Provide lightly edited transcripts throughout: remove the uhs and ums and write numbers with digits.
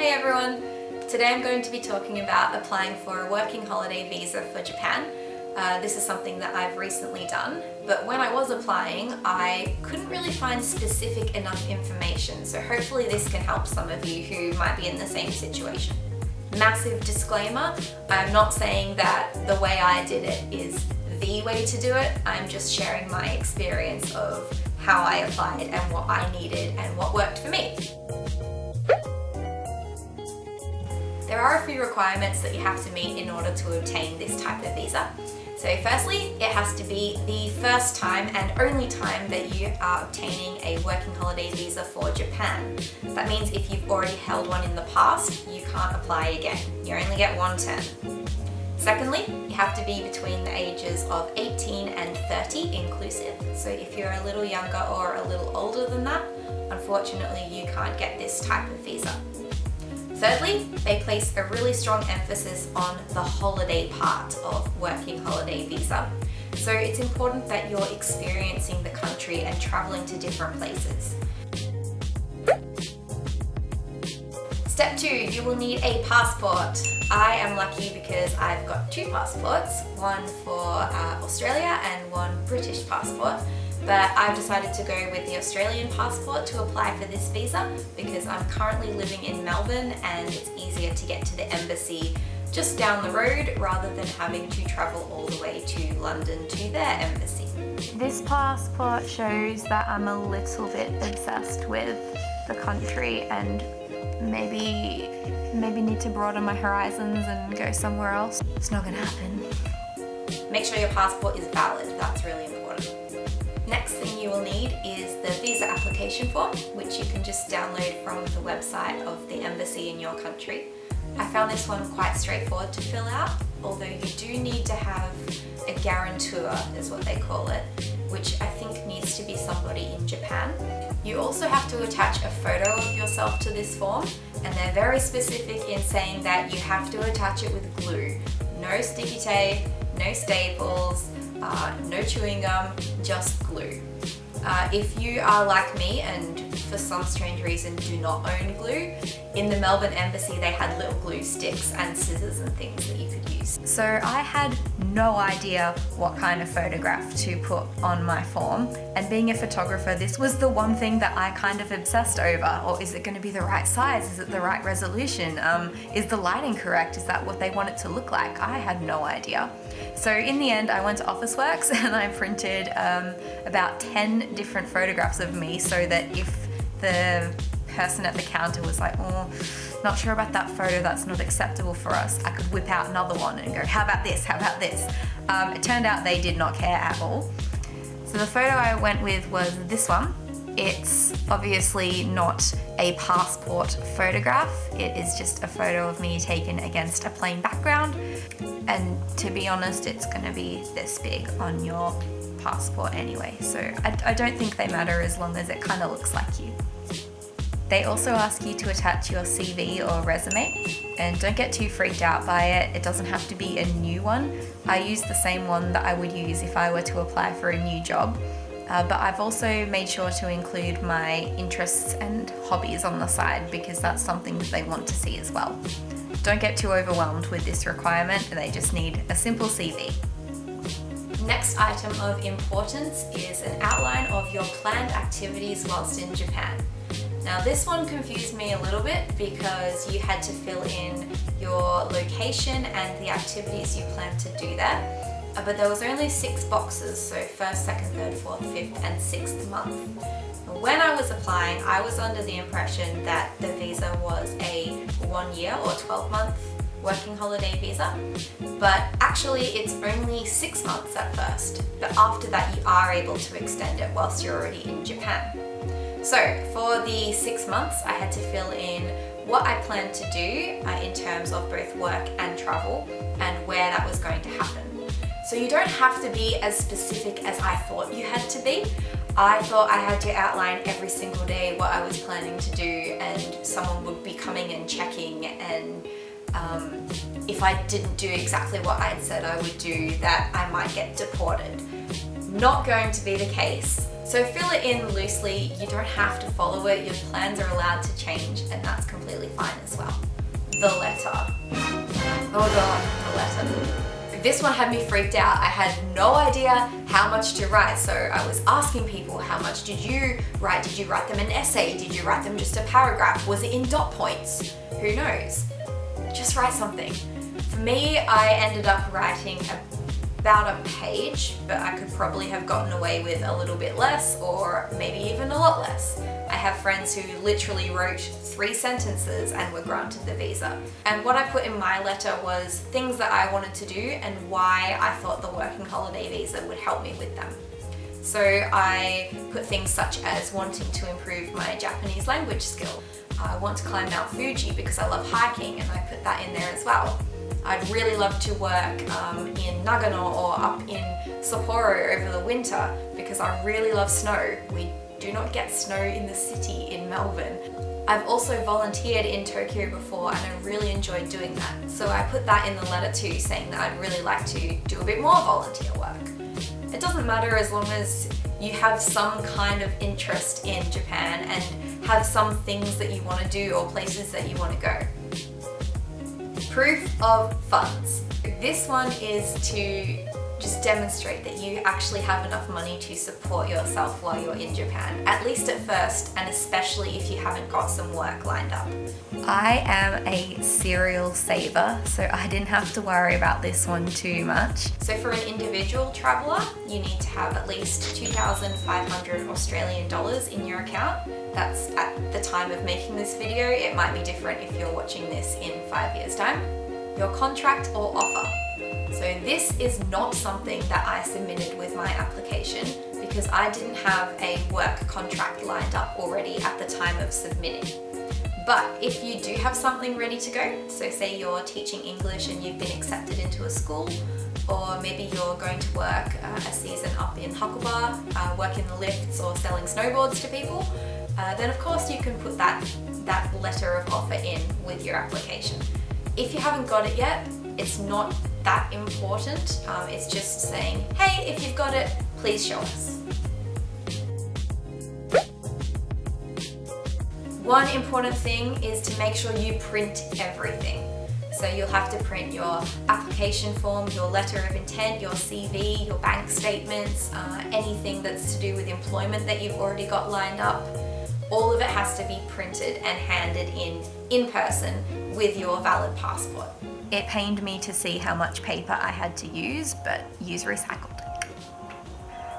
Hey everyone! Today I'm going to be talking about applying for a working holiday visa for Japan. This is something that I've recently done, but when I was applying I couldn't really find specific enough information, so hopefully this can help some of you who might be in the same situation. Massive disclaimer, I'm not saying that the way I did it is the way to do it, I'm just sharing my experience of how I applied and what I needed and what worked for me. There are a few requirements that you have to meet in order to obtain this type of visa. So firstly, it has to be the first time and only time that you are obtaining a working holiday visa for Japan. That means if you've already held one in the past, you can't apply again. You only get one turn. Secondly, you have to be between the ages of 18 and 30 inclusive. So if you're a little younger or a little older than that, unfortunately you can't get this type of visa. Thirdly, they place a really strong emphasis on the holiday part of working holiday visa. So it's important that you're experiencing the country and traveling to different places. Step 2, you will need a passport. I am lucky because I've got 2 passports, one for Australia and one British passport. But I've decided to go with the Australian passport to apply for this visa because I'm currently living in Melbourne and it's easier to get to the embassy just down the road rather than having to travel all the way to London to their embassy. This passport shows that I'm a little bit obsessed with the country and maybe need to broaden my horizons and go somewhere else. It's not gonna happen. Make sure your passport is valid, that's really important. Next thing you will need is the visa application form, which you can just download from the website of the embassy in your country. I found this one quite straightforward to fill out, although you do need to have a guarantor, is what they call it, which I think needs to be somebody in Japan. You also have to attach a photo of yourself to this form, and they're very specific in saying that you have to attach it with glue. No sticky tape, no staples, no chewing gum, just glue. If you are like me and for some strange reason do not own glue, in the Melbourne embassy they had little glue sticks and scissors and things that you could use. So I had no idea what kind of photograph to put on my form, and being a photographer, this was the one thing that I kind of obsessed over. Or is it going to be the right size? Is it the right resolution? Is the lighting correct? Is that what they want it to look like? I had no idea. So in the end I went to Officeworks and I printed about 10 different photographs of me so that if the person at the counter was like, oh, not sure about that photo, that's not acceptable for us, I could whip out another one and go, how about this, how about this? It turned out they did not care at all. So the photo I went with was this one. It's obviously not a passport photograph, it is just a photo of me taken against a plain background, and to be honest it's going to be this big on your passport anyway, so I don't think they matter as long as it kind of looks like you. They also ask you to attach your CV or resume, and don't get too freaked out by it. It doesn't have to be a new one. I used the same one that I would use if I were to apply for a new job, but I've also made sure to include my interests and hobbies on the side because that's something that they want to see as well. Don't get too overwhelmed with this requirement, they just need a simple CV. Next item of importance is an outline of your planned activities whilst in Japan. Now this one confused me a little bit because you had to fill in your location and the activities you plan to do there, but there was only 6 boxes, so 1st, 2nd, 3rd, 4th, 5th and 6th month. When I was applying, I was under the impression that the visa was a 1 year or 12-month working holiday visa, but actually it's only 6 months at first, but after that you are able to extend it whilst you're already in Japan. So for the 6 months I had to fill in what I planned to do in terms of both work and travel and where that was going to happen. So you don't have to be as specific as I thought you had to be. I thought I had to outline every single day what I was planning to do, and someone would be coming and checking, and if I didn't do exactly what I'd said I would do, that I might get deported. Not going to be the case. So fill it in loosely, you don't have to follow it, your plans are allowed to change, and that's completely fine as well. The letter. Oh god, the letter. This one had me freaked out. I had no idea how much to write, so I was asking people, how much did you write? Did you write them an essay? Did you write them just a paragraph? Was it in dot points? Who knows? Just write something. For me, I ended up writing about a page, but I could probably have gotten away with a little bit less, or maybe even a lot less. I have friends who literally wrote 3 sentences and were granted the visa. And what I put in my letter was things that I wanted to do and why I thought the working holiday visa would help me with them. So I put things such as wanting to improve my Japanese language skill. I want to climb Mount Fuji because I love hiking, and I put that in there as well. I'd really love to work in Nagano or up in Sapporo over the winter because I really love snow. We do not get snow in the city in Melbourne. I've also volunteered in Tokyo before and I really enjoyed doing that. So I put that in the letter too, saying that I'd really like to do a bit more volunteer work. It doesn't matter as long as you have some kind of interest in Japan and have some things that you want to do or places that you want to go. Proof of funds. This one is to just demonstrate that you actually have enough money to support yourself while you're in Japan, at least at first, and especially if you haven't got some work lined up. I am a serial saver, so I didn't have to worry about this one too much. So for an individual traveller, you need to have at least 2,500 Australian dollars in your account. That's at the time of making this video. It might be different if you're watching this in 5 years' time. Your contract or offer. So this is not something that I submitted with my application because I didn't have a work contract lined up already at the time of submitting. But if you do have something ready to go, so say you're teaching English and you've been accepted into a school, or maybe you're going to work a season up in Hakuba, work in the lifts or selling snowboards to people, then of course you can put that letter of offer in with your application. If you haven't got it yet, it's not that important. It's just saying, hey, if you've got it, please show us. One important thing is to make sure you print everything. So you'll have to print your application form, your letter of intent, your CV, your bank statements, anything that's to do with employment that you've already got lined up. All of it has to be printed and handed in person with your valid passport. It pained me to see how much paper I had to use, but use recycled.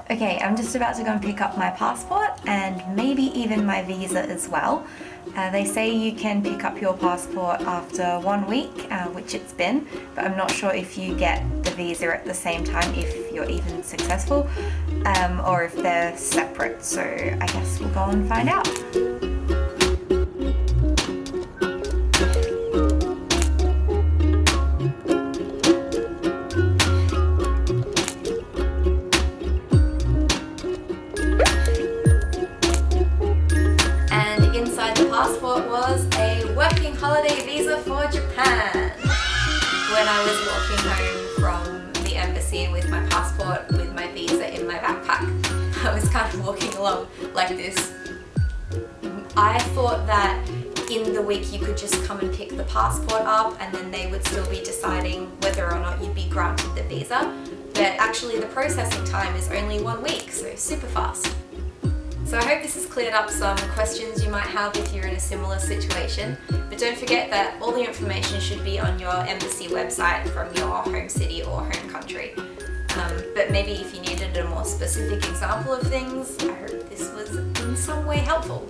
Okay, I'm just about to go and pick up my passport and maybe even my visa as well. They say you can pick up your passport after 1 week, which it's been, but I'm not sure if you get the visa at the same time if you're even successful, or if they're separate, so I guess we'll go and find out. Passport was a working holiday visa for Japan. When I was walking home from the embassy with my passport, with my visa in my backpack, I was kind of walking along like this. I thought that in the week you could just come and pick the passport up and then they would still be deciding whether or not you'd be granted the visa. But actually the processing time is only 1 week, so super fast. So I hope this has cleared up some questions you might have if you're in a similar situation. But don't forget that all the information should be on your embassy website from your home city or home country. But maybe if you needed a more specific example of things, I hope this was in some way helpful.